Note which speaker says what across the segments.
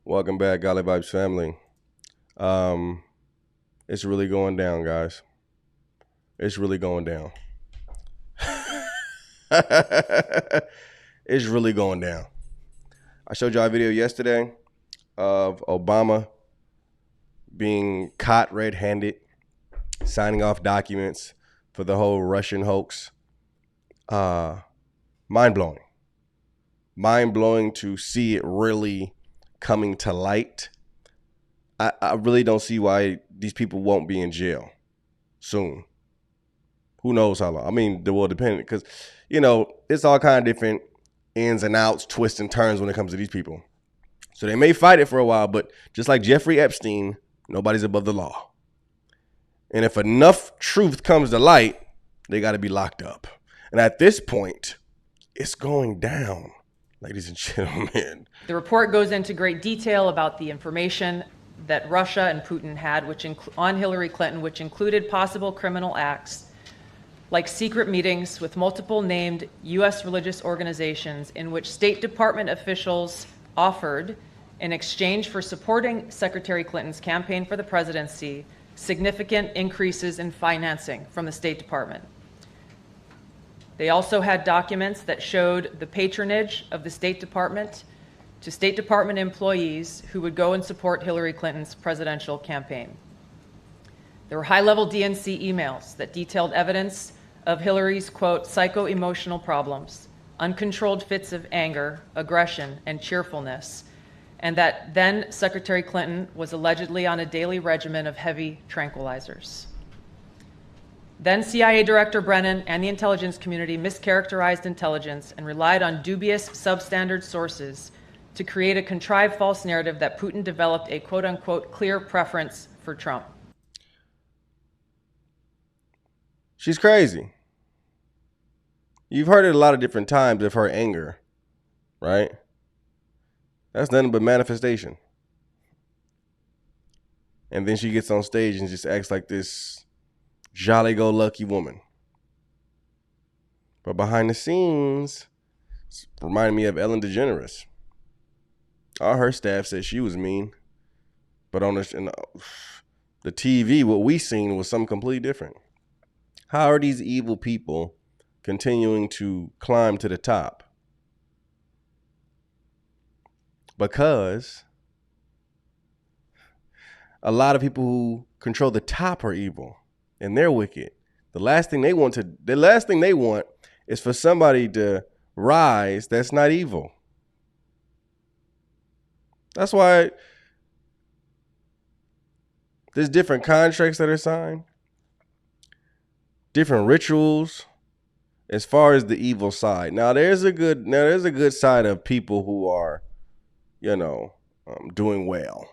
Speaker 1: Welcome back, Golly Vibes family. It's really going down, guys. It's really going down. It's really going down. I showed y'all a video yesterday of Obama being caught red-handed, signing off documents for the whole Russian hoax. Mind-blowing. Mind-blowing to see it really coming to light. I really don't see why these people won't be in jail soon. Who knows how long? I mean, the world dependent, because, you know, it's all kind of different ins and outs, twists and turns when it comes to these people. So they may fight it for a while, but just like Jeffrey Epstein, nobody's above the law. And if enough truth comes to light, they got to be locked up. And at this point, it's going down, ladies and gentlemen.
Speaker 2: The report goes into great detail about the information that Russia and Putin had on Hillary Clinton, which included possible criminal acts like secret meetings with multiple named U.S. religious organizations in which State Department officials offered, in exchange for supporting Secretary Clinton's campaign for the presidency, significant increases in financing from the State Department. They also had documents that showed the patronage of the State Department to State Department employees who would go and support Hillary Clinton's presidential campaign. There were high-level DNC emails that detailed evidence of Hillary's, quote, psycho-emotional problems, uncontrolled fits of anger, aggression, and cheerfulness, and that then Secretary Clinton was allegedly on a daily regimen of heavy tranquilizers. Then CIA Director Brennan and the intelligence community mischaracterized intelligence and relied on dubious substandard sources to create a contrived false narrative that Putin developed a quote-unquote clear preference for Trump.
Speaker 1: She's crazy. You've heard it a lot of different times of her anger, right? That's nothing but manifestation. And then she gets on stage and just acts like this jolly-go-lucky woman. But behind the scenes, it's reminding me of Ellen DeGeneres. All her staff said she was mean. But on the TV, what we seen was something completely different. How are these evil people continuing to climb to the top? Because a lot of people who control the top are evil and they're wicked. The last thing they want is for somebody to rise that's not evil. That's why there's different contracts that are signed, different rituals as far as the evil side. Now there's a good side of people who are, doing well.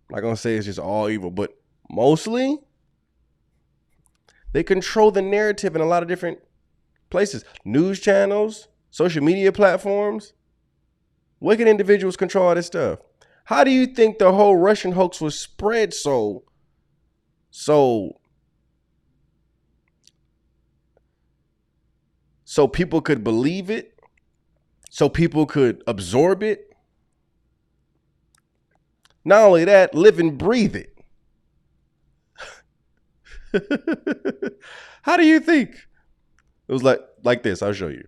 Speaker 1: I'm not gonna say it's just all evil, but mostly they control the narrative in a lot of different places. News channels, social media platforms. Wicked individuals control all this stuff. How do you think the whole Russian hoax was spread so people could believe it, so people could absorb it? Not only that, live and breathe it. How do you think? It was like this. I'll show you.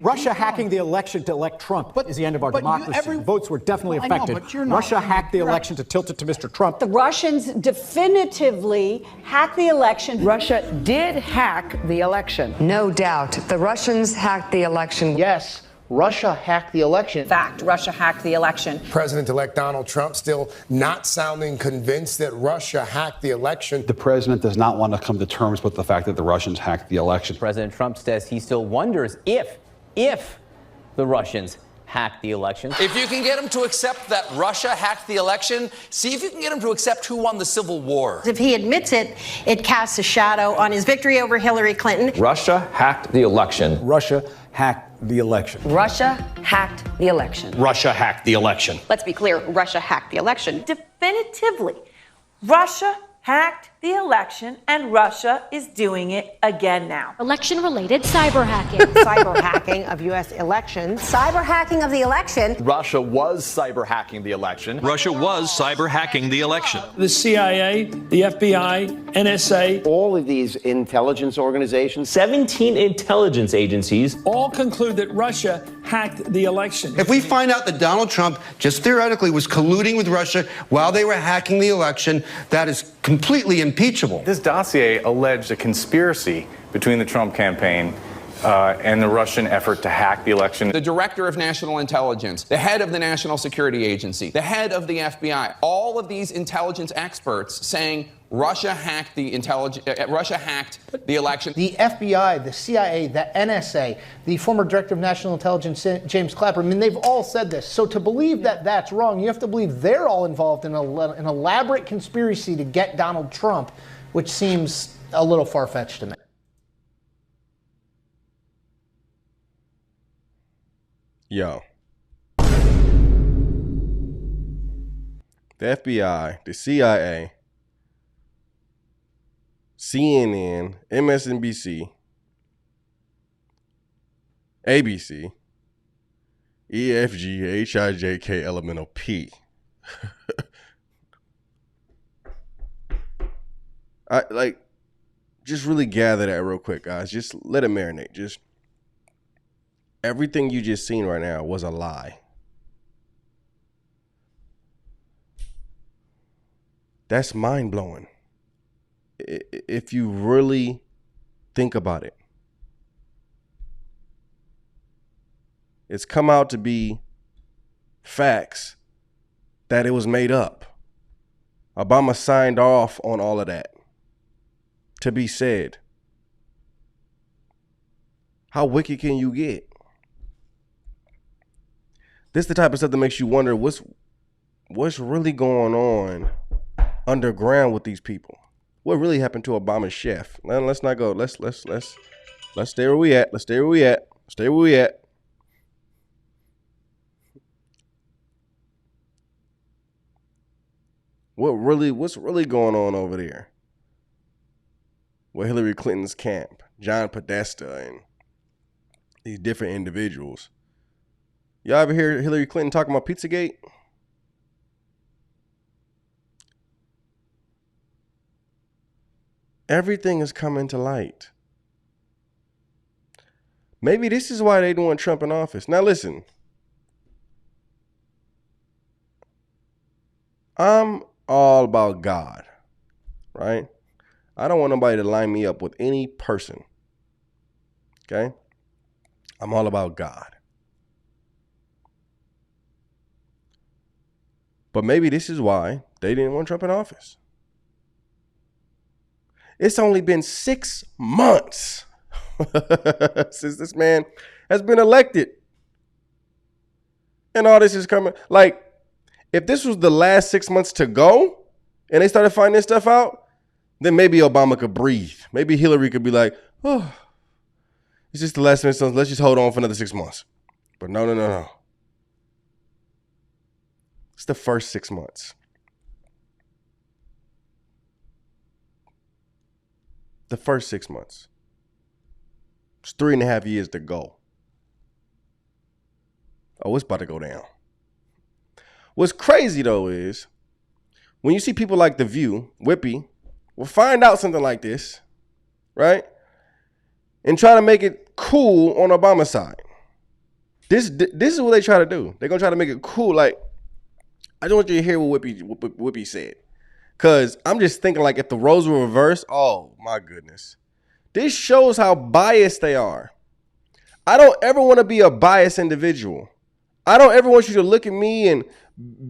Speaker 3: Russia hacking the election to elect Trump is the end of our democracy. Votes were definitely affected. Russia hacked the election to tilt it to Mr. Trump.
Speaker 4: The Russians definitively hacked the election.
Speaker 5: Russia did hack the election.
Speaker 6: No doubt. The Russians hacked the election.
Speaker 7: Yes, Russia hacked the election.
Speaker 4: Fact, Russia hacked the election.
Speaker 8: President-elect Donald Trump still not sounding convinced that Russia hacked the election.
Speaker 9: The president does not want to come to terms with the fact that the Russians hacked the election.
Speaker 10: President Trump says he still wonders if the Russians hacked the election.
Speaker 11: If you can get him to accept that Russia hacked the election, see if you can get him to accept who won the Civil War.
Speaker 12: If he admits it, it casts a shadow on his victory over Hillary Clinton.
Speaker 13: Russia hacked the election.
Speaker 9: Russia hacked the election.
Speaker 6: Russia hacked the election.
Speaker 13: Russia hacked the election.
Speaker 12: Let's be clear, Russia hacked the election.
Speaker 5: Definitively, Russia hacked
Speaker 14: the election, and Russia is doing it again now.
Speaker 15: Election-related cyber hacking.
Speaker 12: Cyber hacking of U.S. elections. Cyber hacking of the election.
Speaker 13: Russia was cyber hacking the election.
Speaker 16: Russia was cyber hacking the election.
Speaker 17: The CIA, the FBI, NSA.
Speaker 18: All of these intelligence organizations.
Speaker 10: 17 intelligence agencies.
Speaker 17: All conclude that Russia hacked the election.
Speaker 19: If we find out that Donald Trump, just theoretically, was colluding with Russia while they were hacking the election, that is completely impeachable.
Speaker 20: This dossier alleged a conspiracy between the Trump campaign and the Russian effort to hack the election.
Speaker 21: The director of national intelligence, the head of the National Security Agency, the head of the FBI, all of these intelligence experts saying Russia hacked the election.
Speaker 7: The FBI, the CIA, the NSA, the former director of national intelligence, James Clapper, I mean, they've all said this. So to believe that that's wrong, you have to believe they're all involved in an elaborate conspiracy to get Donald Trump, which seems a little far-fetched to me.
Speaker 1: Yo. The FBI, the CIA, CNN, MSNBC, ABC, EFG, HIJK, elemental P. Just really gather that real quick, guys. Just let it marinate. Just everything you just seen right now was a lie. That's mind-blowing. If you really think about it. It's come out to be facts that it was made up. Obama signed off on all of that to be said. How wicked can you get? This is the type of stuff that makes you wonder what's really going on underground with these people. What really happened to Obama's chef? Now, let's not go. Let's stay where we at. Let's stay where we at. Stay where we at. What's really going on over there? With Hillary Clinton's camp, John Podesta, and these different individuals. Y'all ever hear Hillary Clinton talking about Pizzagate? Everything is coming to light. Maybe this is why they don't want Trump in office. Now listen. I'm all about God, right? I don't want nobody to line me up with any person. Okay? I'm all about God. But maybe this is why they didn't want Trump in office. It's only been 6 months since this man has been elected. And all this is coming. Like, if this was the last 6 months to go and they started finding this stuff out, then maybe Obama could breathe. Maybe Hillary could be like, oh, it's just the last 6 months. Let's just hold on for another 6 months. But no. It's the first 6 months. The first 6 months. It's 3.5 years to go. Oh, it's about to go down. What's crazy, though, is when you see people like The View, Whippy, will find out something like this, right? And try to make it cool on Obama's side. This is what they try to do. They're going to try to make it cool. Like, I don't want you to hear what Whippy said. Because I'm just thinking, like, if the roles were reversed, oh, my goodness. This shows how biased they are. I don't ever want to be a biased individual. I don't ever want you to look at me and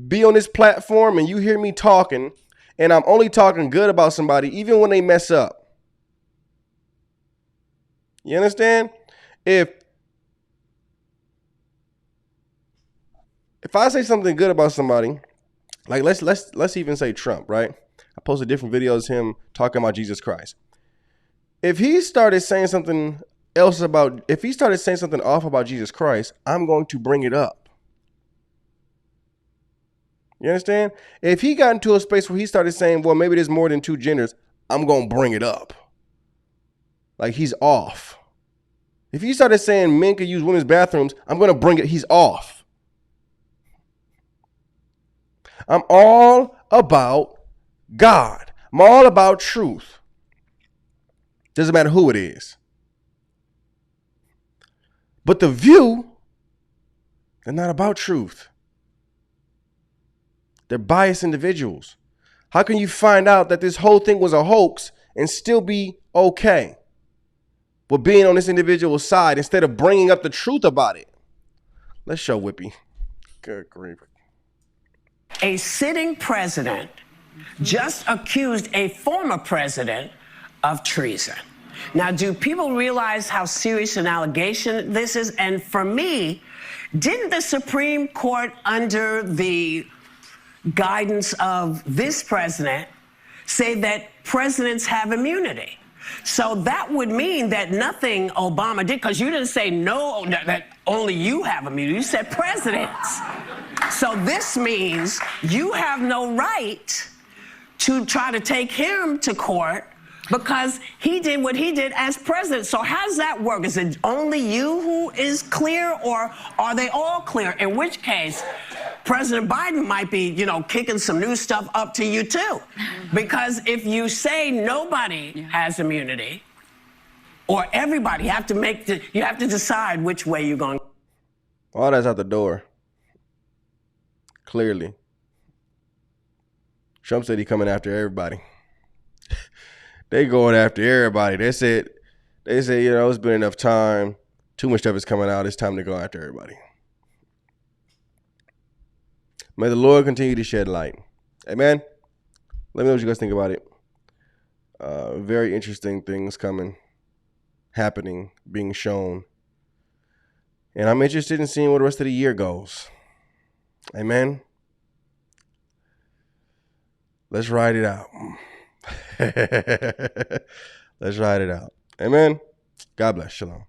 Speaker 1: be on this platform and you hear me talking and I'm only talking good about somebody even when they mess up. You understand? If I say something good about somebody, like let's even say Trump, right? I posted different videos of him talking about Jesus Christ. If he started saying something off about Jesus Christ, I'm going to bring it up. You understand? If he got into a space where he started saying, well, maybe there's more than two genders, I'm going to bring it up. Like, he's off. If he started saying men could use women's bathrooms, I'm going to bring it. He's off. I'm all about God. I'm all about truth. Doesn't matter who it is. But The View, they're not about truth. They're biased individuals. How can you find out that this whole thing was a hoax and still be okay with being on this individual's side instead of bringing up the truth about it? Let's show Whippy. Good grief.
Speaker 2: A sitting president just accused a former president of treason. Now, do people realize how serious an allegation this is? And for me, didn't the Supreme Court, under the guidance of this president, say that presidents have immunity? So that would mean that nothing Obama did, because you didn't say no, that only you have immunity. You said presidents. So this means you have no right to try to take him to court because he did what he did as president. So how does that work? Is it only you who is clear, or are they all clear? In which case, President Biden might be, kicking some new stuff up to you too. Because if you say nobody has immunity, or everybody, you have to decide which way you're going.
Speaker 1: All that's out the door. Clearly. Trump said he's coming after everybody. They going after everybody. They said, it's been enough time. Too much stuff is coming out. It's time to go after everybody. May the Lord continue to shed light. Amen. Let me know what you guys think about it. Very interesting things happening, being shown. And I'm interested in seeing where the rest of the year goes. Amen. Let's ride it out. Let's ride it out. Amen. God bless. Shalom.